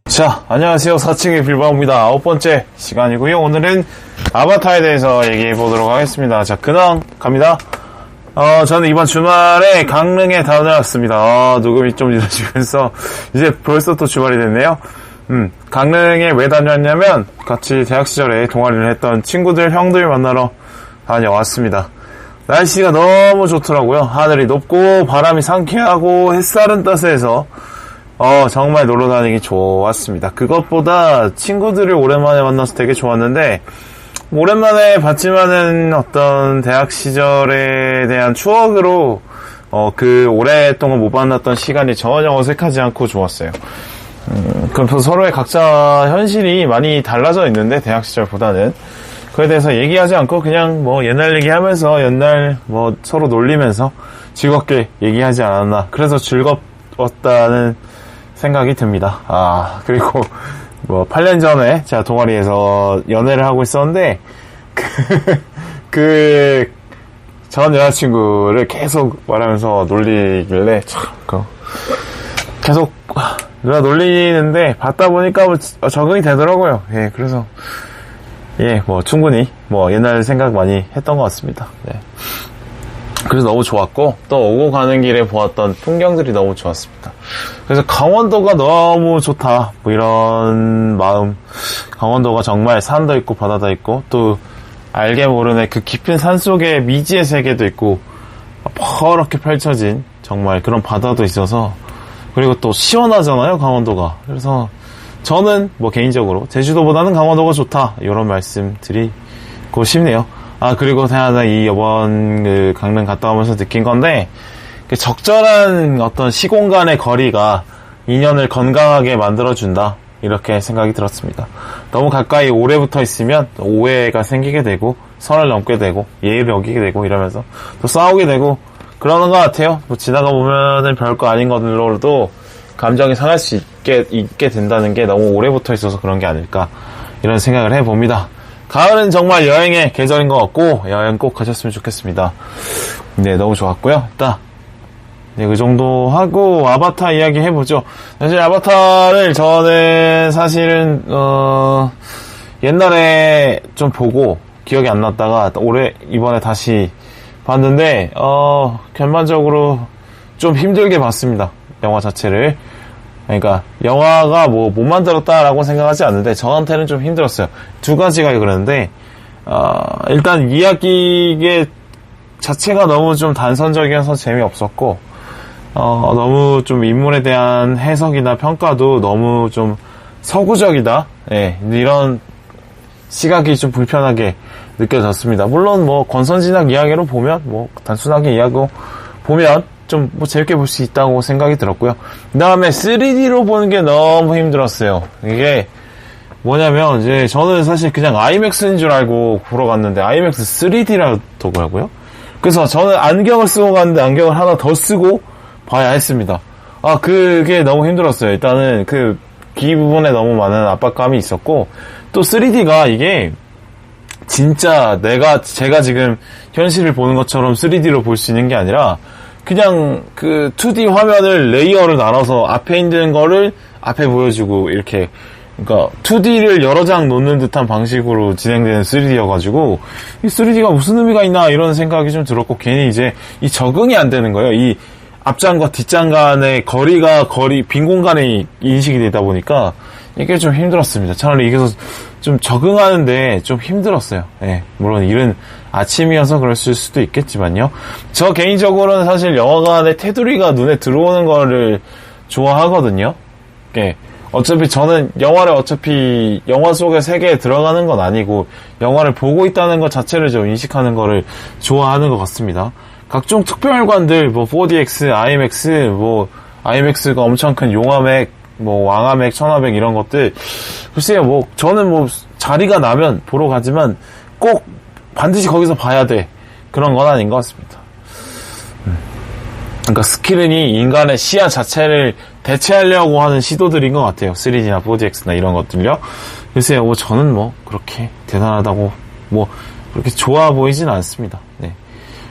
자, 안녕하세요. 4층의 빌바오입니다. 9번째 시간이고요. 오늘은 아바타에 대해서 얘기해 보도록 하겠습니다. 자, 근황 갑니다. 저는 이번 주말에 강릉에 다녀왔습니다. 녹음이 좀 늦어지면서 이제 벌써 또 주말이 됐네요. 강릉에 왜 다녀왔냐면 같이 대학 시절에 동아리를 했던 친구들, 형들 만나러 다녀왔습니다. 날씨가 너무 좋더라고요. 하늘이 높고 바람이 상쾌하고 햇살은 따스해서 정말 놀러 다니기 좋았습니다. 그것보다 친구들을 오랜만에 만나서 되게 좋았는데, 오랜만에 봤지만은 어떤 대학 시절에 대한 추억으로, 오랫동안 못 만났던 시간이 전혀 어색하지 않고 좋았어요. 그래서 서로의 각자 현실이 많이 달라져 있는데, 대학 시절보다는. 그에 대해서 얘기하지 않고 그냥 옛날 얘기하면서 옛날 서로 놀리면서 즐겁게 얘기하지 않았나. 그래서 즐겁웠다는 생각이 듭니다. 그리고 8년 전에 제가 동아리에서 연애를 하고 있었는데 전 여자친구를 계속 말하면서 놀리길래 계속 누가 놀리는데 받다 보니까 적응이 되더라고요. 예, 그래서 충분히 옛날 생각 많이 했던 것 같습니다. 네. 그래서 너무 좋았고, 또 오고 가는 길에 보았던 풍경들이 너무 좋았습니다. 그래서 강원도가 너무 좋다, 이런 마음. 강원도가 정말 산도 있고 바다도 있고, 또 알게 모르는 그 깊은 산 속에 미지의 세계도 있고, 퍼렇게 펼쳐진 정말 그런 바다도 있어서, 그리고 또 시원하잖아요, 강원도가. 그래서 저는 개인적으로 제주도보다는 강원도가 좋다, 이런 말씀 드리고 싶네요. 그리고 하나 이번 강릉 갔다 오면서 느낀 건데, 적절한 어떤 시공간의 거리가 인연을 건강하게 만들어준다, 이렇게 생각이 들었습니다. 너무 가까이 오래 붙어 있으면 오해가 생기게 되고, 선을 넘게 되고, 예의를 어기게 되고, 이러면서 또 싸우게 되고, 그러는 것 같아요. 지나가 보면은 별거 아닌 것들로도 감정이 상할 수 있게 된다는 게 너무 오래 붙어 있어서 그런 게 아닐까, 이런 생각을 해봅니다. 가을은 정말 여행의 계절인 것 같고, 여행 꼭 가셨으면 좋겠습니다. 네, 너무 좋았고요. 일단, 그 정도 하고, 아바타 이야기 해보죠. 사실 아바타를 저는 사실은, 옛날에 좀 보고, 기억이 안 났다가, 이번에 다시 봤는데, 전반적으로 좀 힘들게 봤습니다. 영화 자체를. 그러니까 영화가 못 만들었다라고 생각하지 않는데 저한테는 좀 힘들었어요. 두 가지가 그러는데 일단 이야기 자체가 너무 좀 단선적이어서 재미없었고 너무 좀 인물에 대한 해석이나 평가도 너무 좀 서구적이다. 예, 이런 시각이 좀 불편하게 느껴졌습니다. 물론 권선징악 이야기로 보면 단순하게 이야기로 보면 좀 재밌게 볼 수 있다고 생각이 들었고요. 그 다음에 3D로 보는 게 너무 힘들었어요. 이게 뭐냐면 이제 저는 사실 그냥 IMAX인 줄 알고 보러 갔는데 IMAX 3D라더라고요. 그래서 저는 안경을 쓰고 갔는데 안경을 하나 더 쓰고 봐야 했습니다. 그게 너무 힘들었어요. 일단은 그 귀 부분에 너무 많은 압박감이 있었고, 또 3D가 이게 진짜 제가 지금 현실을 보는 것처럼 3D로 볼 수 있는 게 아니라 그냥 2D 화면을 레이어를 나눠서 앞에 있는 거를 앞에 보여주고 이렇게, 그러니까 2D를 여러 장 놓는 듯한 방식으로 진행되는 3D여가지고 이 3D가 무슨 의미가 있나 이런 생각이 좀 들었고, 괜히 이제 이 적응이 안 되는 거예요. 이 앞장과 뒷장 간의 빈 공간에 인식이 되다 보니까 이게 좀 힘들었습니다. 차라리 이게 좀 적응하는데 좀 힘들었어요. 예, 물론 이른 아침이어서 그랬을 수도 있겠지만요. 저 개인적으로는 사실 영화관의 테두리가 눈에 들어오는 거를 좋아하거든요. 예, 어차피 저는 영화 속의 세계에 들어가는 건 아니고 영화를 보고 있다는 것 자체를 좀 인식하는 거를 좋아하는 것 같습니다. 각종 특별관들 4DX, IMAX, IMAX가 엄청 큰 용화맥, 왕화맥, 천화맥 이런 것들, 글쎄요, 저는 자리가 나면 보러 가지만 꼭 반드시 거기서 봐야 돼, 그런 건 아닌 것 같습니다. 그러니까 스크린이 인간의 시야 자체를 대체하려고 하는 시도들인 것 같아요. 3D나 4DX나 이런 것들요. 글쎄요, 뭐 저는 뭐 그렇게 대단하다고 뭐 그렇게 좋아 보이진 않습니다. 네.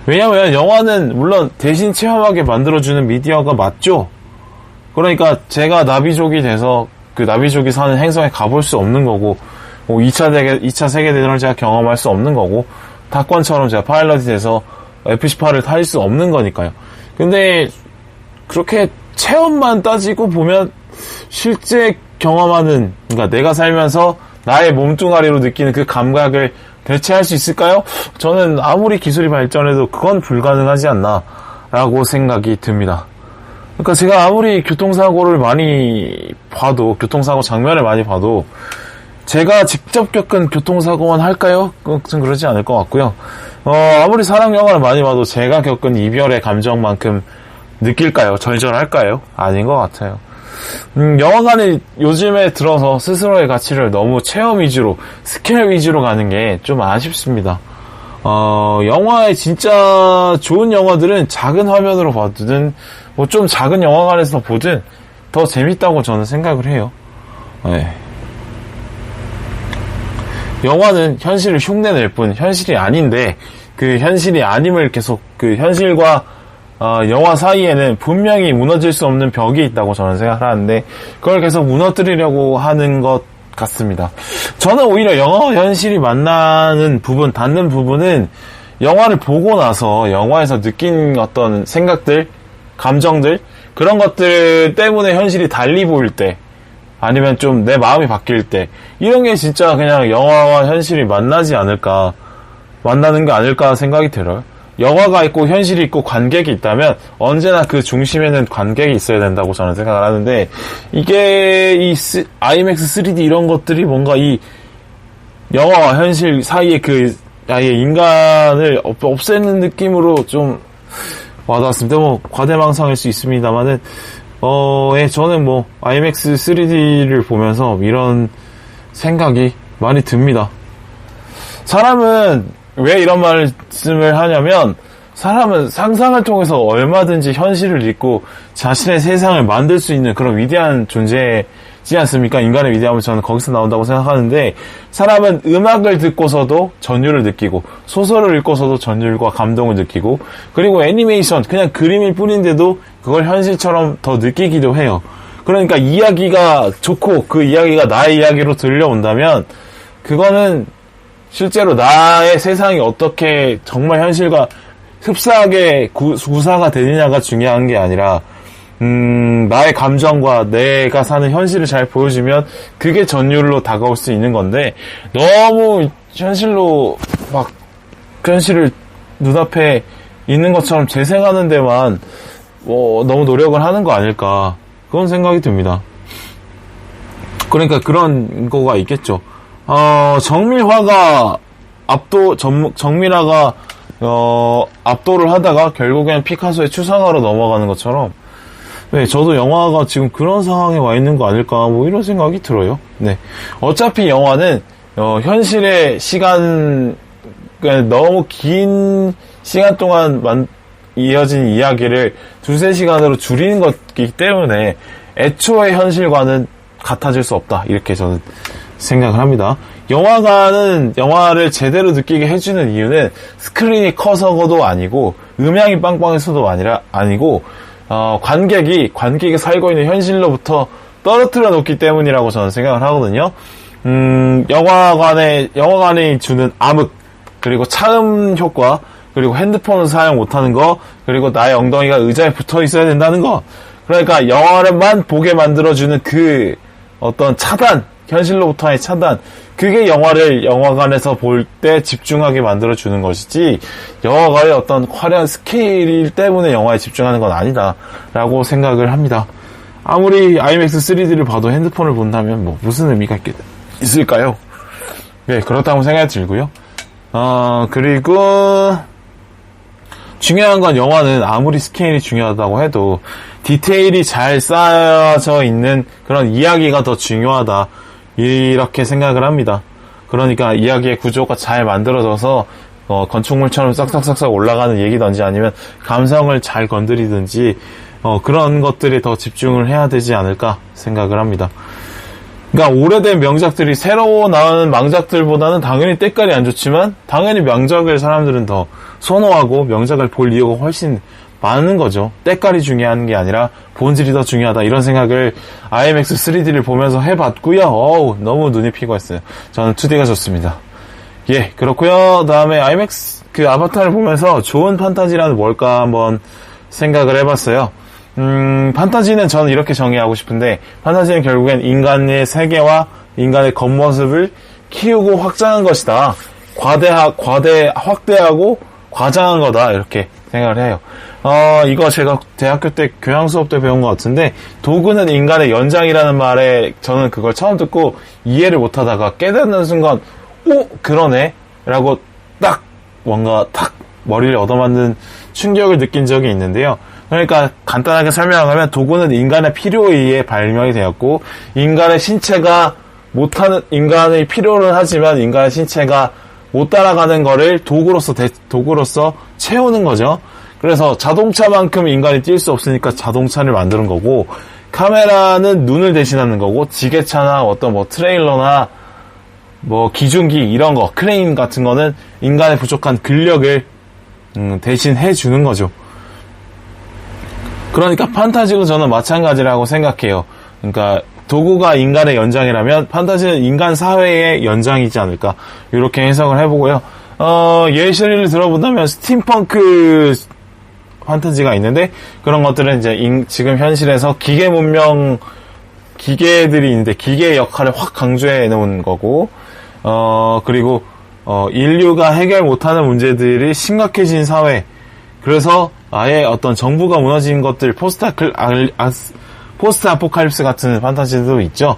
왜냐면 영화는 물론 대신 체험하게 만들어주는 미디어가 맞죠. 그러니까 제가 나비족이 돼서 그 나비족이 사는 행성에 가볼 수 없는 거고, 뭐 2차 세계대전을 제가 경험할 수 없는 거고, 탑건처럼 제가 파일럿이 돼서 F-18을 탈 수 없는 거니까요. 근데 그렇게 체험만 따지고 보면 실제 경험하는, 그러니까 내가 살면서 나의 몸뚱아리로 느끼는 그 감각을 대체할 수 있을까요? 저는 아무리 기술이 발전해도 그건 불가능하지 않나라고 생각이 듭니다. 그러니까 제가 아무리 교통사고를 많이 봐도, 교통사고 장면을 많이 봐도 제가 직접 겪은 교통사고만 할까요? 그건 그러지 않을 것 같고요. 아무리 사랑 영화를 많이 봐도 제가 겪은 이별의 감정만큼 느낄까요? 절절할까요? 아닌 것 같아요. 영화관이 요즘에 들어서 스스로의 가치를 너무 체험 위주로, 스케일 위주로 가는 게 좀 아쉽습니다. 영화의 진짜 좋은 영화들은 작은 화면으로 봐든, 뭐 좀 작은 영화관에서 보든 더 재밌다고 저는 생각을 해요. 네. 영화는 현실을 흉내낼 뿐 현실이 아닌데, 그 현실이 아님을 계속, 그 현실과 영화 사이에는 분명히 무너질 수 없는 벽이 있다고 저는 생각을 하는데, 그걸 계속 무너뜨리려고 하는 것 같습니다. 저는 오히려 영화와 현실이 만나는 부분, 닿는 부분은 영화를 보고 나서 영화에서 느낀 어떤 생각들, 감정들, 그런 것들 때문에 현실이 달리 보일 때, 아니면 좀 내 마음이 바뀔 때, 이런 게 진짜 그냥 영화와 현실이 만나지 않을까, 만나는 게 아닐까 생각이 들어요. 영화가 있고 현실이 있고 관객이 있다면 언제나 그 중심에는 관객이 있어야 된다고 저는 생각을 하는데, 이게 이 IMAX 3D 이런 것들이 뭔가 이 영화와 현실 사이에 그 아예 인간을 없애는 느낌으로 좀 와닿았습니다. 뭐 과대망상일 수 있습니다만은 저는 뭐 IMAX 3D를 보면서 이런 생각이 많이 듭니다. 사람은 왜 이런 말씀을 하냐면, 사람은 상상을 통해서 얼마든지 현실을 잊고 자신의 세상을 만들 수 있는 그런 위대한 존재지 않습니까? 인간의 위대함은 저는 거기서 나온다고 생각하는데, 사람은 음악을 듣고서도 전율을 느끼고, 소설을 읽고서도 전율과 감동을 느끼고, 그리고 애니메이션, 그냥 그림일 뿐인데도 그걸 현실처럼 더 느끼기도 해요. 그러니까 이야기가 좋고 그 이야기가 나의 이야기로 들려온다면, 그거는 실제로 나의 세상이 어떻게 정말 현실과 흡사하게 구사가 되느냐가 중요한 게 아니라, 나의 감정과 내가 사는 현실을 잘 보여주면 그게 전율로 다가올 수 있는 건데, 너무 현실로 막 현실을 눈앞에 있는 것처럼 재생하는 데만 너무 노력을 하는 거 아닐까, 그런 생각이 듭니다. 그러니까 그런 거가 있겠죠. 정밀화가 정밀화가 압도를 하다가 결국엔 피카소의 추상화로 넘어가는 것처럼, 네, 저도 영화가 지금 그런 상황에 와 있는 거 아닐까, 뭐 이런 생각이 들어요. 네. 어차피 영화는 현실의 시간, 너무 긴 시간 동안 이어진 이야기를 2-3시간으로 줄이는 것이기 때문에 애초에 현실과는 같아질 수 없다, 이렇게 저는 생각을 합니다. 영화관은 영화를 제대로 느끼게 해주는 이유는 스크린이 커서도 아니고, 음향이 빵빵해서도 아니고, 관객이 살고 있는 현실로부터 떨어뜨려 놓기 때문이라고 저는 생각을 하거든요. 영화관이 주는 암흑, 그리고 차음 효과, 그리고 핸드폰을 사용 못하는 거, 그리고 나의 엉덩이가 의자에 붙어 있어야 된다는 거. 그러니까 영화를만 보게 만들어주는 그 어떤 차단, 현실로부터의 차단, 그게 영화를 영화관에서 볼 때 집중하게 만들어주는 것이지, 영화관의 어떤 화려한 스케일 때문에 영화에 집중하는 건 아니다라고 생각을 합니다. 아무리 IMAX 3D를 봐도 핸드폰을 본다면 뭐 무슨 의미가 있을까요? 네, 그렇다고 생각이 들고요. 그리고 중요한 건, 영화는 아무리 스케일이 중요하다고 해도 디테일이 잘 쌓여져 있는 그런 이야기가 더 중요하다, 이렇게 생각을 합니다. 그러니까 이야기의 구조가 잘 만들어져서 건축물처럼 싹싹싹싹 올라가는 얘기든지, 아니면 감성을 잘 건드리든지, 그런 것들에 더 집중을 해야 되지 않을까 생각을 합니다. 그러니까 오래된 명작들이 새로 나오는 망작들보다는 당연히 때깔이 안 좋지만 당연히 명작을 사람들은 더 선호하고 명작을 볼 이유가 훨씬 많은 거죠. 때깔이 중요한 게 아니라 본질이 더 중요하다 이런 생각을 IMAX 3D를 보면서 해봤고요. 너무 눈이 피고 했어요. 저는 2D가 좋습니다. 예, 그렇고요. 다음에 IMAX 아바타를 보면서 좋은 판타지란 뭘까 한번 생각을 해봤어요. 판타지는 저는 이렇게 정의하고 싶은데, 판타지는 결국엔 인간의 세계와 인간의 겉모습을 키우고 확장한 것이다. 확대하고 과장한 거다. 이렇게 생각을 해요. 이거 제가 대학교 때 교양 수업 때 배운 것 같은데, 도구는 인간의 연장이라는 말에 저는 그걸 처음 듣고 이해를 못 하다가 깨닫는 순간, 그러네? 라고 뭔가 머리를 얻어맞는 충격을 느낀 적이 있는데요. 그러니까 간단하게 설명하면 도구는 인간의 필요에 의해 발명이 되었고 인간의 신체가 못하는 인간의 필요는 하지만 인간의 신체가 못 따라가는 거를 도구로서 채우는 거죠. 그래서 자동차만큼 인간이 뛸 수 없으니까 자동차를 만드는 거고 카메라는 눈을 대신하는 거고 지게차나 어떤 트레일러나 기중기 이런 거 크레인 같은 거는 인간의 부족한 근력을 대신 해주는 거죠. 그러니까 판타지도 저는 마찬가지라고 생각해요. 그러니까 도구가 인간의 연장이라면 판타지는 인간 사회의 연장이지 않을까 이렇게 해석을 해보고요. 예시를 들어본다면 스팀펑크 판타지가 있는데 그런 것들은 이제 지금 현실에서 기계 문명 기계들이 있는데 기계의 역할을 확 강조해 놓은 거고 그리고 인류가 해결 못하는 문제들이 심각해진 사회 그래서 아예 어떤 정부가 무너진 것들 포스트 아포칼립스 같은 판타지도 있죠.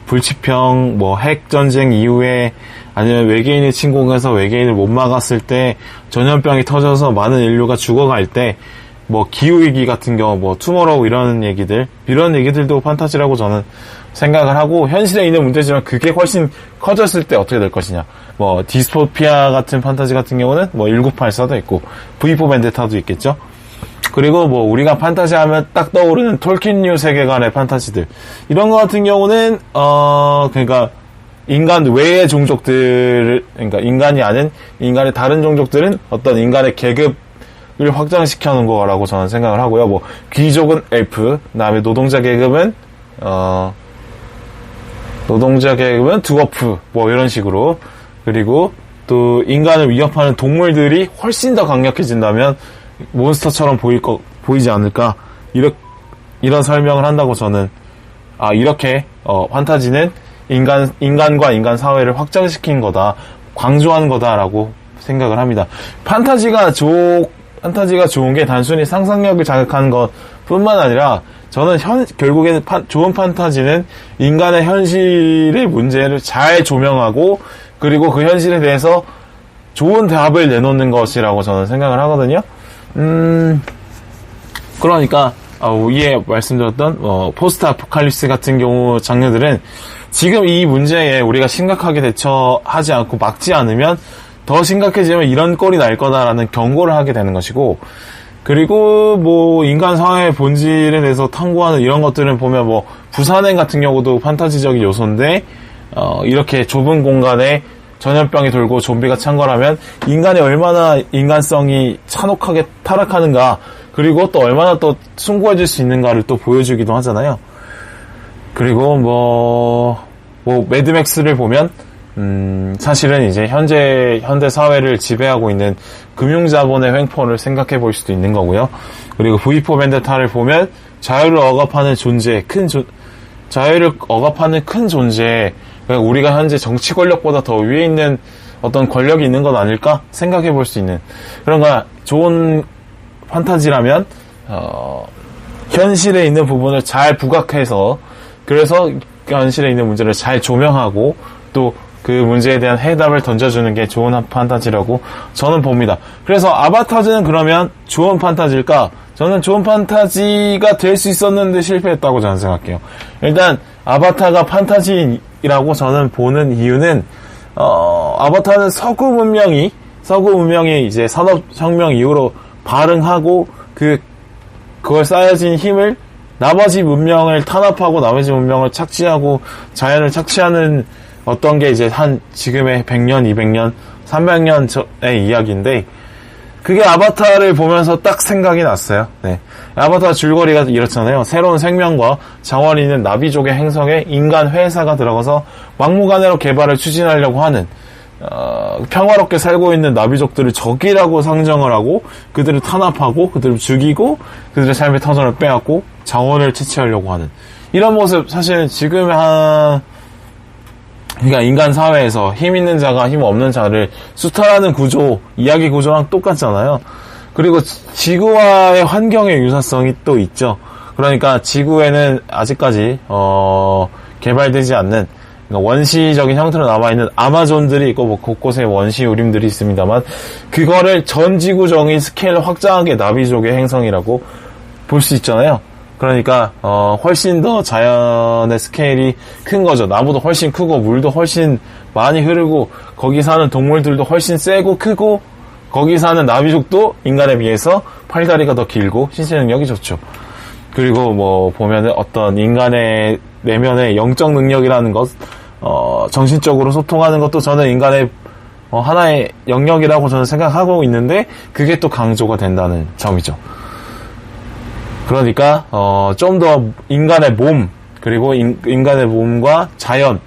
불치병, 핵전쟁 이후에 아니면 외계인이 침공해서 외계인을 못 막았을 때 전염병이 터져서 많은 인류가 죽어갈 때 기후위기 같은 경우 투모로우 이런 얘기들도 판타지라고 저는 생각을 하고 현실에 있는 문제지만 그게 훨씬 커졌을 때 어떻게 될 것이냐. 디스토피아 같은 판타지 같은 경우는 1984도 있고 V4 벤데타도 있겠죠. 그리고 우리가 판타지 하면 딱 떠오르는 톨킨류 세계관의 판타지들 이런 거 같은 경우는 그러니까 인간 외의 종족들 그러니까 인간이 아닌 인간의 다른 종족들은 어떤 인간의 계급을 확장시켜 놓은 거라고 저는 생각을 하고요. 귀족은 엘프, 그다음에 노동자 계급은 드워프 이런 식으로 그리고 또 인간을 위협하는 동물들이 훨씬 더 강력해진다면 몬스터처럼 보이지 않을까 이런 설명을 한다고 저는 이렇게 판타지는 인간과 인간 사회를 확장시킨 거다 강조하는 거다라고 생각을 합니다. 판타지가 좋은 게 단순히 상상력을 자극하는 것뿐만 아니라 저는 결국에는 좋은 판타지는 인간의 현실의 문제를 잘 조명하고 그리고 그 현실에 대해서 좋은 답을 내놓는 것이라고 저는 생각을 하거든요. 그러니까 위에 말씀드렸던 포스트 아포칼립스 같은 경우 장르들은 지금 이 문제에 우리가 심각하게 대처하지 않고 막지 않으면 더 심각해지면 이런 꼴이 날 거다라는 경고를 하게 되는 것이고 그리고 인간 사회의 본질에 대해서 탐구하는 이런 것들은 보면 부산행 같은 경우도 판타지적인 요소인데 이렇게 좁은 공간에 전염병이 돌고 좀비가 창궐하면 인간이 얼마나 인간성이 잔혹하게 타락하는가 그리고 또 얼마나 또 숭고해질 수 있는가를 또 보여주기도 하잖아요. 그리고 매드맥스를 보면 사실은 이제 현대 사회를 지배하고 있는 금융자본의 횡포를 생각해 볼 수도 있는 거고요. 그리고 V4 벤데타를 보면 자유를 억압하는 큰 존재 우리가 현재 정치 권력보다 더 위에 있는 어떤 권력이 있는 건 아닐까 생각해 볼 수 있는 그런가 좋은 판타지라면 현실에 있는 부분을 잘 부각해서 그래서 현실에 있는 문제를 잘 조명하고 또 그 문제에 대한 해답을 던져주는 게 좋은 판타지라고 저는 봅니다. 그래서 아바타는 그러면 좋은 판타지일까? 저는 좋은 판타지가 될 수 있었는데 실패했다고 저는 생각해요. 일단 아바타가 판타지라고 저는 보는 이유는 아바타는 서구 문명이 이제 산업혁명 이후로 발흥하고 그 그걸 쌓여진 힘을 나머지 문명을 탄압하고 나머지 문명을 착취하고 자연을 착취하는 어떤 게 이제 한 지금의 100년, 200년, 300년 전의 이야기인데 그게 아바타를 보면서 딱 생각이 났어요. 네. 아바타 줄거리가 이렇잖아요. 새로운 생명과 자원이 있는 나비족의 행성에 인간 회사가 들어가서 막무가내로 개발을 추진하려고 하는 평화롭게 살고 있는 나비족들을 적이라고 상정을 하고 그들을 탄압하고 그들을 죽이고 그들의 삶의 터전을 빼앗고 자원을 채취하려고 하는 이런 모습 사실 지금 그러니까 인간 사회에서 힘 있는 자가 힘 없는 자를 수탈하는 구조, 이야기 구조랑 똑같잖아요. 그리고 지구와의 환경의 유사성이 또 있죠. 그러니까 지구에는 아직까지 개발되지 않는 그러니까 원시적인 형태로 남아있는 아마존들이 있고 뭐 곳곳에 원시 우림들이 있습니다만 그거를 전 지구적인 스케일로 확장하게 나비족의 행성이라고 볼 수 있잖아요. 그러니까 훨씬 더 자연의 스케일이 큰 거죠. 나무도 훨씬 크고 물도 훨씬 많이 흐르고 거기 사는 동물들도 훨씬 세고 크고 거기 사는 나비족도 인간에 비해서 팔다리가 더 길고 신체 능력이 좋죠. 그리고 뭐 보면은 어떤 인간의 내면의 영적 능력이라는 것 정신적으로 소통하는 것도 저는 인간의 하나의 영역이라고 저는 생각하고 있는데 그게 또 강조가 된다는 점이죠. 그러니까 좀 더 인간의 몸 그리고 인간의 몸과 자연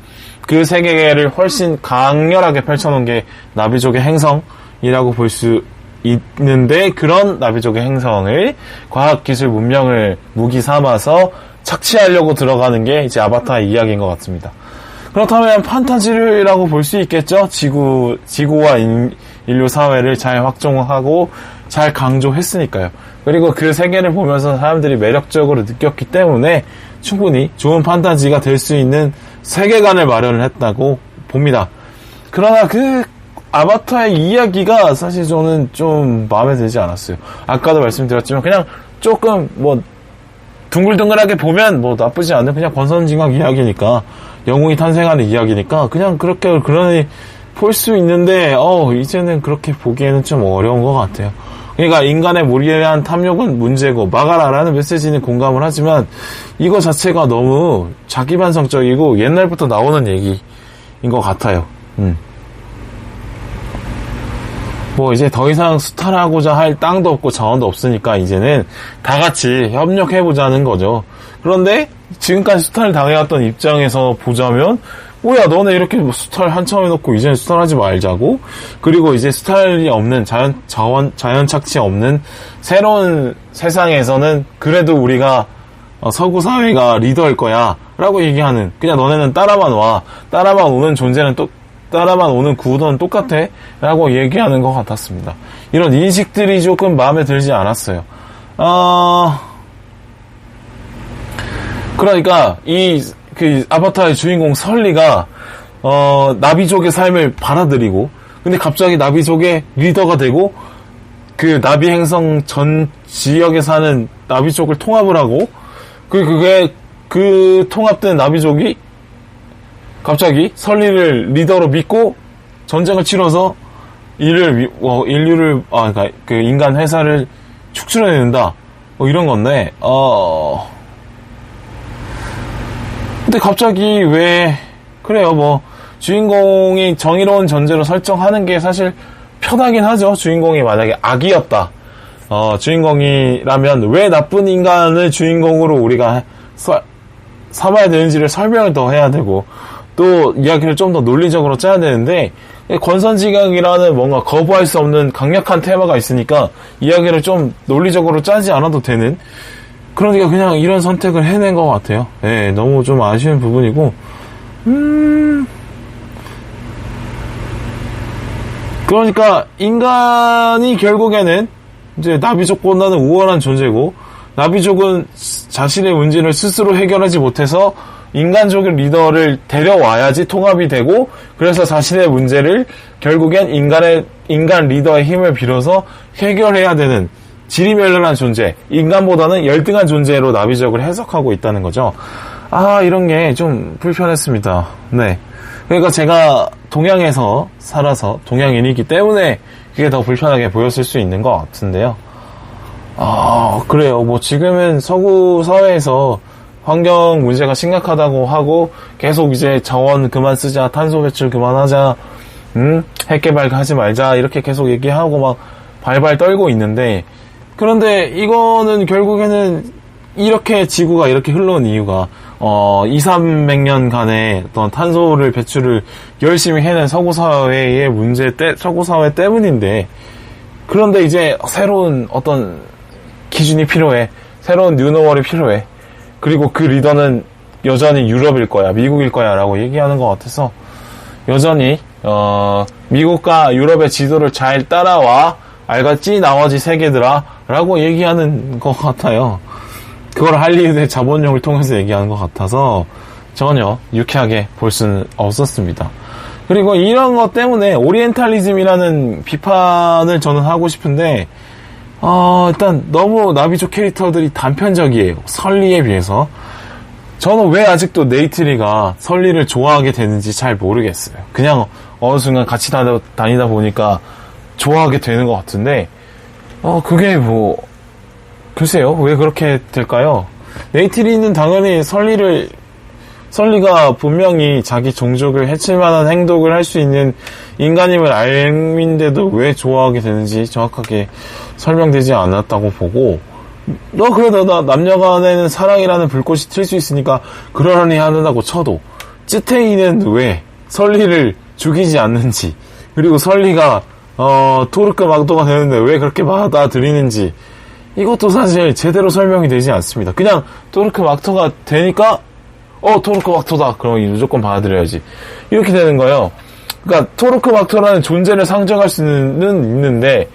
그 세계를 훨씬 강렬하게 펼쳐놓은 게 나비족의 행성이라고 볼 수 있는데 그런 나비족의 행성을 과학기술 문명을 무기 삼아서 착취하려고 들어가는 게 이제 아바타의 이야기인 것 같습니다. 그렇다면 판타지라고 볼 수 있겠죠? 지구와 인류 사회를 잘 확정하고 잘 강조했으니까요. 그리고 그 세계를 보면서 사람들이 매력적으로 느꼈기 때문에 충분히 좋은 판타지가 될 수 있는 세계관을 마련을 했다고 봅니다. 그러나 그 아바타의 이야기가 사실 저는 좀 마음에 들지 않았어요. 아까도 말씀드렸지만 그냥 조금 뭐 둥글둥글하게 보면 뭐 나쁘지 않은 그냥 권선징악 이야기니까 영웅이 탄생하는 이야기니까 그냥 그렇게 그러니 볼 수 있는데 이제는 그렇게 보기에는 좀 어려운 것 같아요. 그러니까 인간의 무리한 탐욕은 문제고 막아라라는 메시지는 공감을 하지만 이거 자체가 너무 자기반성적이고 옛날부터 나오는 얘기인 것 같아요. 뭐 이제 더 이상 수탈하고자 할 땅도 없고 자원도 없으니까 이제는 다 같이 협력해보자는 거죠. 그런데 지금까지 수탈을 당해왔던 입장에서 보자면 뭐야 너네 이렇게 수탈 한참 해놓고 이제는 수탈하지 말자고 그리고 이제 수탈이 없는 자연 착취 없는 새로운 세상에서는 그래도 우리가 서구 사회가 리더일 거야 라고 얘기하는 그냥 너네는 따라만 오는 존재는 따라만 오는 구도는 똑같아 라고 얘기하는 것 같았습니다. 이런 인식들이 조금 마음에 들지 않았어요. 그러니까 그 아바타의 주인공 설리가 나비족의 삶을 받아들이고 근데 갑자기 나비족의 리더가 되고 그 나비 행성 전 지역에 사는 나비족을 통합을 하고 그 통합된 나비족이 갑자기 설리를 리더로 믿고 전쟁을 치러서 인류를 그러니까 그 인간 회사를 축출해낸다 뭐 이런 건데 근데 갑자기 왜 그래요 뭐 주인공이 정의로운 존재로 설정하는 게 사실 편하긴 하죠. 주인공이 만약에 악이었다 주인공이라면 왜 나쁜 인간을 주인공으로 우리가 삼아야 되는지를 설명을 더 해야 되고 또 이야기를 좀 더 논리적으로 짜야 되는데 권선징악이라는 뭔가 거부할 수 없는 강력한 테마가 있으니까 이야기를 좀 논리적으로 짜지 않아도 되는 그러니까 그냥 이런 선택을 해낸 것 같아요. 네, 너무 좀 아쉬운 부분이고 그러니까 인간이 결국에는 이제 나비족보다는 우월한 존재고 나비족은 자신의 문제를 스스로 해결하지 못해서 인간족의 리더를 데려와야지 통합이 되고 그래서 자신의 문제를 결국엔 인간 리더의 힘을 빌어서 해결해야 되는 지리멸렬한 존재, 인간보다는 열등한 존재로 나비족을 해석하고 있다는 거죠. 이런 게 좀 불편했습니다. 네. 그러니까 제가 동양에서 살아서 동양인이기 때문에 그게 더 불편하게 보였을 수 있는 것 같은데요. 그래요. 뭐 지금은 서구 사회에서 환경 문제가 심각하다고 하고 계속 이제 자원 그만 쓰자, 탄소 배출 그만하자, 핵 개발 하지 말자 이렇게 계속 얘기하고 막 발발 떨고 있는데, 그런데 이거는 결국에는 이렇게 지구가 이렇게 흘러온 이유가 200~300년간의 어떤 탄소를 배출을 열심히 해낸 서구 사회의 서구 사회 때문인데, 그런데 이제 새로운 어떤 기준이 필요해. 새로운 뉴노멀이 필요해. 그리고 그 리더는 여전히 유럽일 거야, 미국일 거야 라고 얘기하는 것 같아서, 여전히 미국과 유럽의 지도를 잘 따라와, 알겠지? 나머지 세계들아 라고 얘기하는 것 같아요. 그걸 할리우드의 자본력을 통해서 얘기하는 것 같아서 전혀 유쾌하게 볼 수는 없었습니다. 그리고 이런 것 때문에 오리엔탈리즘이라는 비판을 저는 하고 싶은데, 일단 너무 나비족 캐릭터들이 단편적이에요. 설리에 비해서. 저는 왜 아직도 네이트리가 설리를 좋아하게 되는지 잘 모르겠어요. 그냥 어느 순간 같이 다니다 보니까 좋아하게 되는 것 같은데, 그게 뭐, 글쎄요, 왜 그렇게 될까요? 네이트리는 당연히 설리가 분명히 자기 종족을 해칠 만한 행동을 할 수 있는 인간임을 알민데도 왜 좋아하게 되는지 정확하게 설명되지 않았다고 보고, 그래도 남녀 간에는 사랑이라는 불꽃이 튈 수 있으니까 그러려니 하는다고 쳐도, 찌탱이는 왜 설리를 죽이지 않는지, 그리고 설리가 토르크 막도가 되는데 왜 그렇게 받아들이는지, 이것도 사실 제대로 설명이 되지 않습니다. 그냥 토르크 막토가 되니까 토르크 막토다, 그럼 무조건 받아들여야지, 이렇게 되는 거예요. 그러니까 토르크 막토라는 존재를 상정할 수는 있는데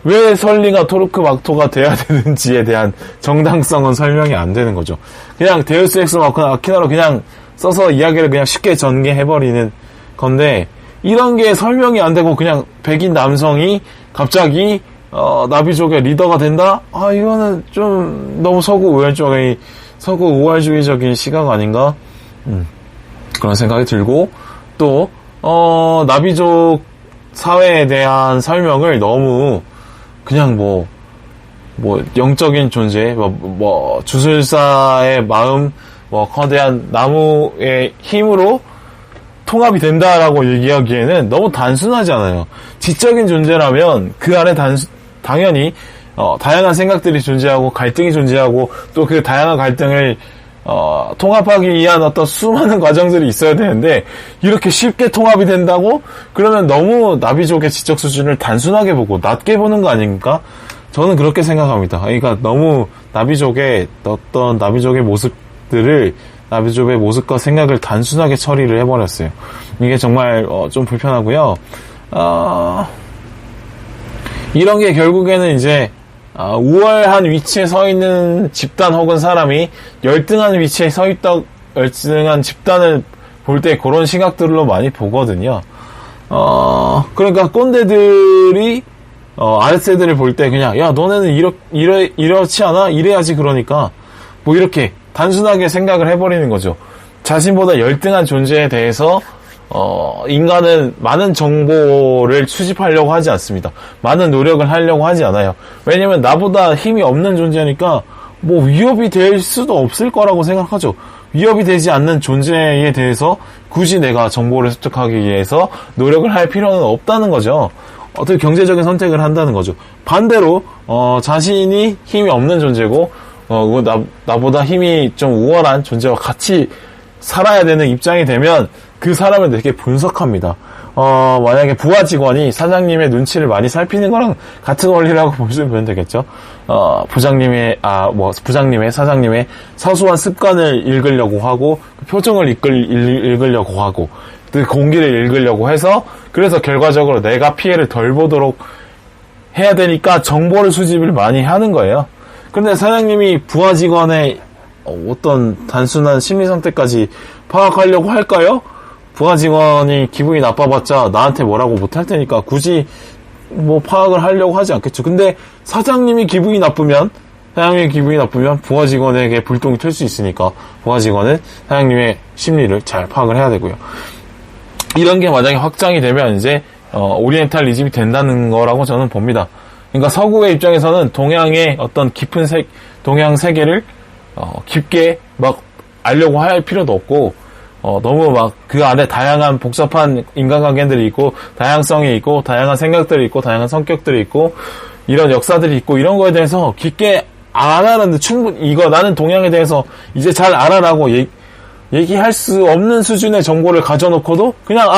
왜 설리가 토르크 막토가 돼야 되는지에 대한 정당성은 설명이 안 되는 거죠. 그냥 데우스 엑스 마키나로 그냥 써서 이야기를 그냥 쉽게 전개해버리는 건데, 이런 게 설명이 안 되고 그냥 백인 남성이 갑자기 나비족의 리더가 된다? 이거는 좀 너무 서구 우월주의적인 시각 아닌가? 그런 생각이 들고, 또 나비족 사회에 대한 설명을 너무 그냥 뭐 영적인 존재, 주술사의 마음, 거대한 나무의 힘으로 통합이 된다라고 얘기하기에는 너무 단순하지 않아요. 지적인 존재라면 그 안에 당연히 다양한 생각들이 존재하고 갈등이 존재하고, 또 그 다양한 갈등을 통합하기 위한 어떤 수많은 과정들이 있어야 되는데, 이렇게 쉽게 통합이 된다고? 그러면 너무 나비족의 지적 수준을 단순하게 보고 낮게 보는 거 아닙니까? 저는 그렇게 생각합니다. 그러니까 너무 나비족의 모습들을, 나비족의 모습과 생각을 단순하게 처리를 해버렸어요. 이게 정말 좀 불편하고요. 이런 게 결국에는 이제 우월한 위치에 서 있는 집단 혹은 사람이 열등한 위치에 열등한 집단을 볼 때 그런 시각들로 많이 보거든요. 그러니까 꼰대들이 아랫세대를 볼 때 그냥, 야, 너네는 이렇지 않아? 이래야지. 그러니까 뭐 이렇게 단순하게 생각을 해버리는 거죠. 자신보다 열등한 존재에 대해서 인간은 많은 정보를 수집하려고 하지 않습니다. 많은 노력을 하려고 하지 않아요. 왜냐면 나보다 힘이 없는 존재니까 뭐 위협이 될 수도 없을 거라고 생각하죠. 위협이 되지 않는 존재에 대해서 굳이 내가 정보를 습득하기 위해서 노력을 할 필요는 없다는 거죠. 어떻게 경제적인 선택을 한다는 거죠. 반대로 자신이 힘이 없는 존재고 나보다 힘이 좀 우월한 존재와 같이 살아야 되는 입장이 되면 그 사람을 되게 분석합니다. 만약에 부하 직원이 사장님의 눈치를 많이 살피는 거랑 같은 원리라고 보시면 되겠죠. 부장님의 사장님의 사소한 습관을 읽으려고 하고, 그 표정을 읽으려고 하고, 그 공기를 읽으려고 해서, 그래서 결과적으로 내가 피해를 덜 보도록 해야 되니까 정보를 수집을 많이 하는 거예요. 그런데 사장님이 부하 직원의 어떤 단순한 심리 상태까지 파악하려고 할까요? 부하 직원이 기분이 나빠봤자 나한테 뭐라고 못할 테니까 굳이 뭐 파악을 하려고 하지 않겠죠. 근데 사장님이 기분이 나쁘면 부하 직원에게 불똥이 튈 수 있으니까 부하 직원은 사장님의 심리를 잘 파악을 해야 되고요. 이런 게 만약에 확장이 되면 이제 오리엔탈리즘이 된다는 거라고 저는 봅니다. 그러니까 서구의 입장에서는 동양의 어떤 깊은 동양 세계를 깊게 막 알려고 할 필요도 없고 너무 막 그 안에 다양한 복잡한 인간관계들이 있고 다양성이 있고 다양한 생각들이 있고 다양한 성격들이 있고 이런 역사들이 있고 이런 거에 대해서 깊게 안 하는데 충분히 이거 나는 동양에 대해서 이제 잘 알아라고 얘기할 수 없는 수준의 정보를 가져놓고도 그냥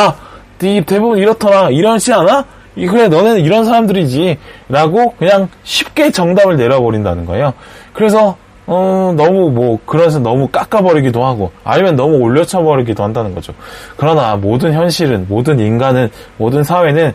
대부분 이렇더라 이러지 않아? 그래 너네는 이런 사람들이지 라고 그냥 쉽게 정답을 내려버린다는 거예요. 그래서 너무 그래서 너무 깎아버리기도 하고 아니면 너무 올려쳐버리기도 한다는 거죠. 그러나 모든 현실은 모든 인간은 모든 사회는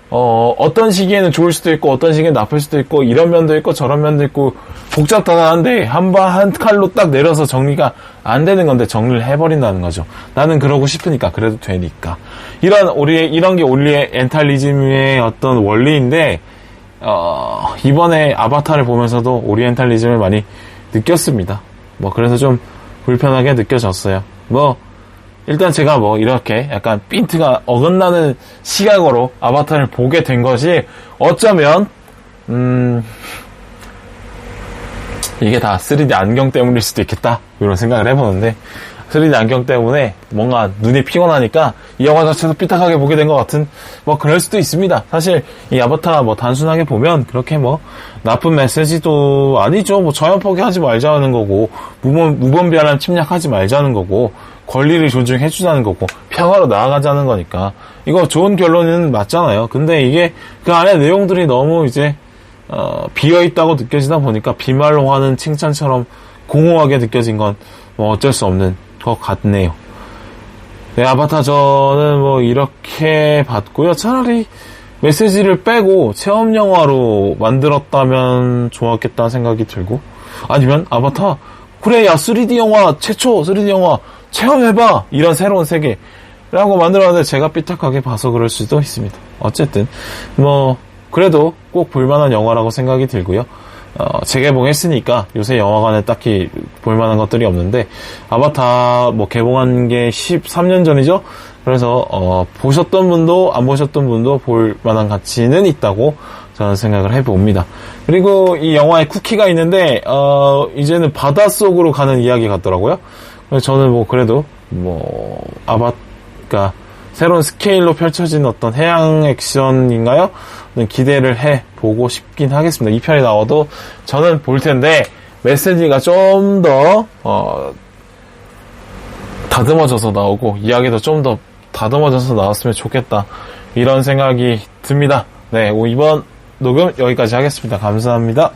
어떤 시기에는 좋을 수도 있고 어떤 시기에는 나쁠 수도 있고 이런 면도 있고 저런 면도 있고 복잡하다는데 한 칼로 딱 내려서 정리가 안 되는 건데 정리를 해버린다는 거죠. 나는 그러고 싶으니까 그래도 되니까 이런 게 우리의 엔탈리즘의 어떤 원리인데 이번에 아바타를 보면서도 오리엔탈리즘을 많이 느꼈습니다. 그래서 좀 불편하게 느껴졌어요. 일단 제가 이렇게 약간 핀트가 어긋나는 시각으로 아바타를 보게 된 것이 어쩌면, 이게 다 3D 안경 때문일 수도 있겠다. 이런 생각을 해보는데, 3D 안경 때문에 뭔가 눈이 피곤하니까 이 영화 자체도 삐딱하게 보게 된 것 같은 그럴 수도 있습니다. 사실 이 아바타 단순하게 보면 그렇게 나쁜 메시지도 아니죠. 자연 포기하지 말자는 거고 무분별한 침략하지 말자는 거고 권리를 존중해주자는 거고 평화로 나아가자는 거니까 이거 좋은 결론은 맞잖아요. 근데 이게 그 안에 내용들이 너무 이제 비어있다고 느껴지다 보니까 비말로 하는 칭찬처럼 공허하게 느껴진 건 어쩔 수 없는 것 같네요. 네, 아바타 저는 이렇게 봤고요. 차라리 메시지를 빼고 체험 영화로 만들었다면 좋았겠다는 생각이 들고 아니면 아바타 그래 야 3D 영화 최초 3D 영화 체험해봐 이런 새로운 세계라고 만들었는데 제가 삐딱하게 봐서 그럴 수도 있습니다. 어쨌든 그래도 꼭 볼만한 영화라고 생각이 들고요. 재개봉했으니까 요새 영화관에 딱히 볼만한 것들이 없는데 아바타 개봉한 게 13년 전이죠. 그래서 보셨던 분도 안 보셨던 분도 볼만한 가치는 있다고 저는 생각을 해봅니다. 그리고 이 영화에 쿠키가 있는데 이제는 바닷속으로 가는 이야기 같더라고요. 그래서 저는 그래도 그러니까 새로운 스케일로 펼쳐진 어떤 해양 액션인가요? 기대를 해보고 싶긴 하겠습니다. 이 편이 나와도 저는 볼 텐데 메시지가 좀 더 다듬어져서 나오고 이야기도 좀 더 다듬어져서 나왔으면 좋겠다 이런 생각이 듭니다. 네, 이번 녹음 여기까지 하겠습니다. 감사합니다.